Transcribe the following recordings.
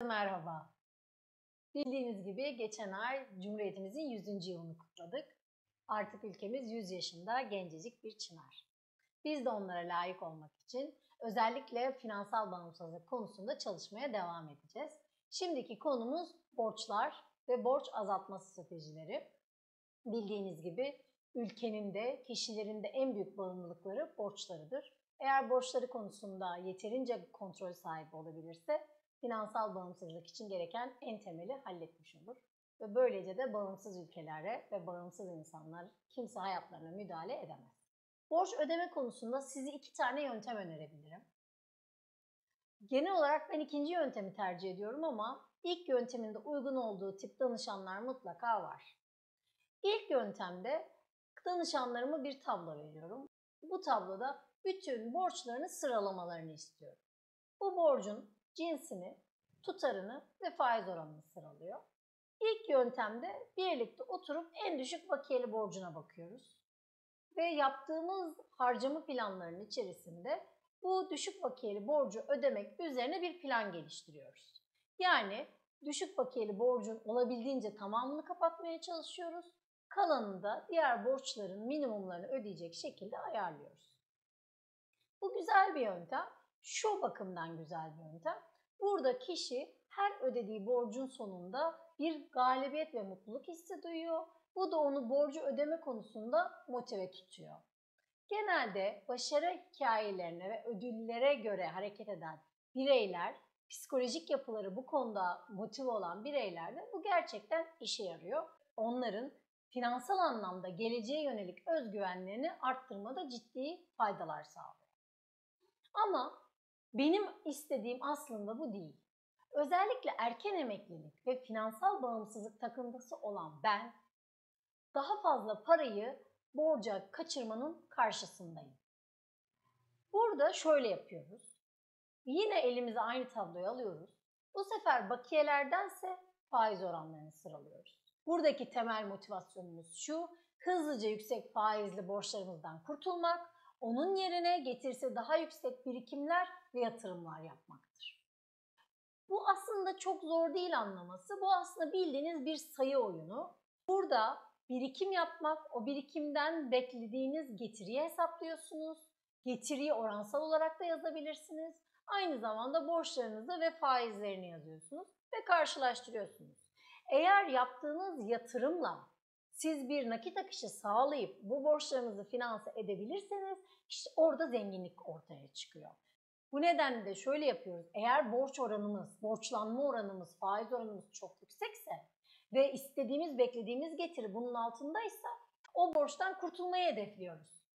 Merhaba. Bildiğiniz gibi geçen ay Cumhuriyetimizin 100. yılını kutladık. Artık ülkemiz 100 yaşında gencecik bir çınar. Biz de onlara layık olmak için özellikle finansal bağımsızlık konusunda çalışmaya devam edeceğiz. Şimdiki konumuz borçlar ve borç azaltma stratejileri. Bildiğiniz gibi ülkenin de kişilerin de en büyük bağımlılıkları borçlarıdır. Eğer borçları konusunda yeterince kontrol sahibi olabilirse finansal bağımsızlık için gereken en temeli halletmiş olur. Ve böylece de bağımsız ülkelere ve bağımsız insanlar kimse hayatlarına müdahale edemez. Borç ödeme konusunda size 2 tane yöntem önerebilirim. Genel olarak ben ikinci yöntemi tercih ediyorum ama ilk yönteminde uygun olduğu tip danışanlar mutlaka var. İlk yöntemde danışanlarıma bir tablo veriyorum. Bu tabloda bütün borçlarını sıralamalarını istiyorum. Bu borcun cinsini, tutarını ve faiz oranını sıralıyor. İlk yöntemde birlikte oturup en düşük bakiyeli borcuna bakıyoruz. Ve yaptığımız harcama planlarının içerisinde bu düşük bakiyeli borcu ödemek üzerine bir plan geliştiriyoruz. Yani düşük bakiyeli borcun olabildiğince tamamını kapatmaya çalışıyoruz. Kalanını da diğer borçların minimumlarını ödeyecek şekilde ayarlıyoruz. Bu güzel bir yöntem. Şu bakımdan güzel bir yöntem. Burada kişi her ödediği borcun sonunda bir galibiyet ve mutluluk hissi duyuyor. Bu da onu borcu ödeme konusunda motive tutuyor. Genelde başarı hikayelerine ve ödüllere göre hareket eden bireyler, psikolojik yapıları bu konuda motive olan bireylerde bu gerçekten işe yarıyor. Onların finansal anlamda geleceğe yönelik özgüvenlerini arttırmada ciddi faydalar sağlıyor. Ama benim istediğim aslında bu değil. Özellikle erken emeklilik ve finansal bağımsızlık takıntısı olan ben daha fazla parayı borca kaçırmanın karşısındayım. Burada şöyle yapıyoruz. Yine elimize aynı tabloyu alıyoruz. Bu sefer bakiyelerdense faiz oranlarını sıralıyoruz. Buradaki temel motivasyonumuz şu: hızlıca yüksek faizli borçlarımızdan kurtulmak, onun yerine getirisi daha yüksek birikimler ve yatırımlar yapmaktır. Bu aslında çok zor değil anlaması. Bu aslında bildiğiniz bir sayı oyunu. Burada birikim yapmak, o birikimden beklediğiniz getiriyi hesaplıyorsunuz. Getiriyi oransal olarak da yazabilirsiniz. Aynı zamanda borçlarınızı ve faizlerini yazıyorsunuz ve karşılaştırıyorsunuz. Eğer yaptığınız yatırımla siz bir nakit akışı sağlayıp bu borçlarınızı finanse edebilirseniz işte orada zenginlik ortaya çıkıyor. Bu nedenle de şöyle yapıyoruz. Eğer borç oranımız, borçlanma oranımız, faiz oranımız çok yüksekse ve istediğimiz, beklediğimiz getiri bunun altındaysa o borçtan kurtulmayı hedefliyoruz.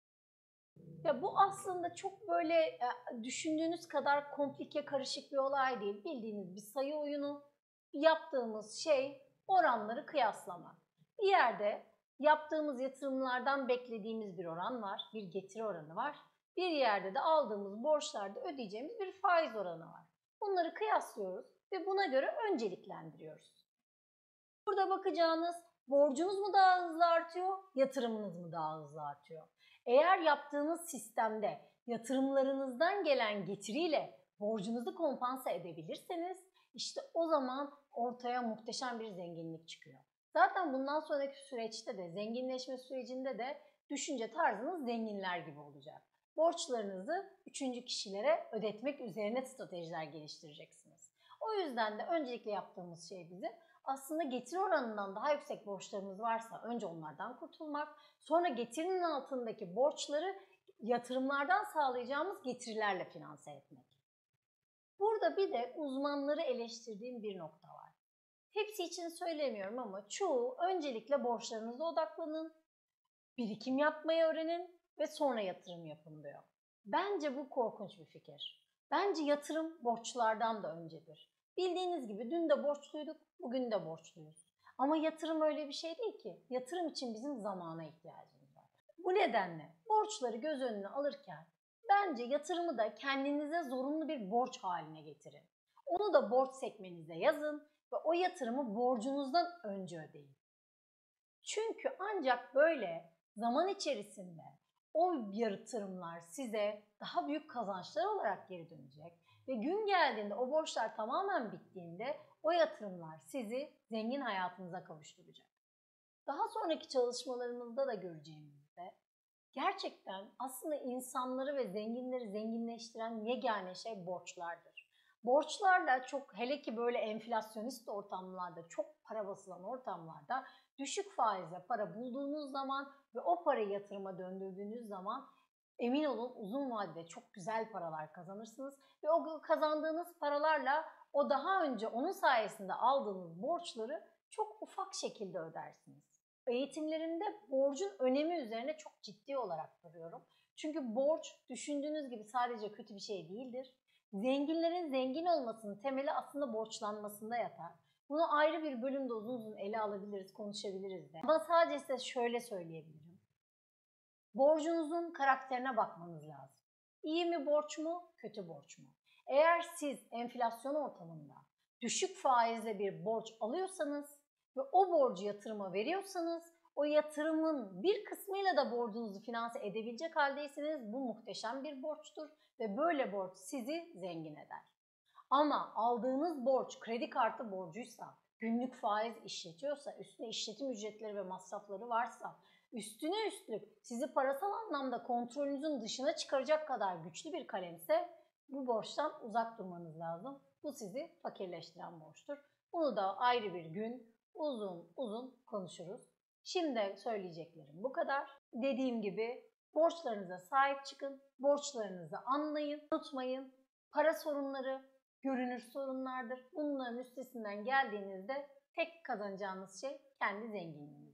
Ya bu aslında çok böyle düşündüğünüz kadar komplike, karışık bir olay değil. Bildiğiniz bir sayı oyunu. Yaptığımız şey oranları kıyaslamak. Bir yerde yaptığımız yatırımlardan beklediğimiz bir oran var, bir getiri oranı var. Bir yerde de aldığımız borçlarda ödeyeceğimiz bir faiz oranı var. Bunları kıyaslıyoruz ve buna göre önceliklendiriyoruz. Burada bakacağınız borcunuz mu daha hızlı artıyor, yatırımınız mı daha hızlı artıyor? Eğer yaptığınız sistemde yatırımlarınızdan gelen getiriyle borcunuzu kompanse edebilirseniz işte o zaman ortaya muhteşem bir zenginlik çıkıyor. Zaten bundan sonraki süreçte de zenginleşme sürecinde de düşünce tarzınız zenginler gibi olacak. Borçlarınızı üçüncü kişilere ödetmek üzerine stratejiler geliştireceksiniz. O yüzden de öncelikle yaptığımız şey bizim aslında getiri oranından daha yüksek borçlarımız varsa önce onlardan kurtulmak, sonra getirinin altındaki borçları yatırımlardan sağlayacağımız getirilerle finanse etmek. Burada bir de uzmanları eleştirdiğim bir nokta var. Hepsi için söylemiyorum ama çoğu öncelikle borçlarınıza odaklanın, birikim yapmayı öğrenin ve sonra yatırım yapın diyor. Bence bu korkunç bir fikir. Bence yatırım borçlardan da öncedir. Bildiğiniz gibi dün de borçluyduk, bugün de borçluyuz. Ama yatırım öyle bir şey değil ki. Yatırım için bizim zamana ihtiyacımız var. Bu nedenle borçları göz önüne alırken bence yatırımı da kendinize zorunlu bir borç haline getirin. Onu da borç sekmenize yazın ve o yatırımı borcunuzdan önce ödeyin. Çünkü ancak böyle zaman içerisinde o yatırımlar size daha büyük kazançlar olarak geri dönecek Ve gün geldiğinde o borçlar tamamen bittiğinde o yatırımlar sizi zengin hayatınıza kavuşturacak. Daha sonraki çalışmalarımızda da göreceğimizde gerçekten aslında insanları ve zenginleri zenginleştiren yegane şey borçlardır. Borçlarla çok, hele ki böyle enflasyonist ortamlarda, çok para basılan ortamlarda düşük faizle para bulduğunuz zaman ve o parayı yatırıma döndürdüğünüz zaman emin olun uzun vadede çok güzel paralar kazanırsınız ve o kazandığınız paralarla o daha önce onun sayesinde aldığınız borçları çok ufak şekilde ödersiniz. Eğitimlerimde borcun önemi üzerine çok ciddi olarak duruyorum. Çünkü borç düşündüğünüz gibi sadece kötü bir şey değildir. Zenginlerin zengin olmasının temeli aslında borçlanmasında yatar. Bunu ayrı bir bölümde uzun uzun ele alabiliriz, konuşabiliriz de. Ama sadece size şöyle söyleyebilirim. Borcunuzun karakterine bakmanız lazım. İyi mi borç mu, kötü borç mu? Eğer siz enflasyon ortamında düşük faizle bir borç alıyorsanız ve o borcu yatırıma veriyorsanız, o yatırımın bir kısmıyla da borcunuzu finanse edebilecek haldeyseniz bu muhteşem bir borçtur ve böyle borç sizi zengin eder. Ama aldığınız borç kredi kartı borcuysa, günlük faiz işletiyorsa, üstüne işletim ücretleri ve masrafları varsa, üstüne üstlük sizi parasal anlamda kontrolünüzün dışına çıkaracak kadar güçlü bir kalemse bu borçtan uzak durmanız lazım. Bu sizi fakirleştiren borçtur. Bunu da ayrı bir gün uzun uzun konuşuruz. Şimdi söyleyeceklerim bu kadar. Dediğim gibi borçlarınıza sahip çıkın, borçlarınızı anlayın, unutmayın. Para sorunları görünür sorunlardır. Bunların üstesinden geldiğinizde tek kazanacağınız şey kendi zenginliğiniz.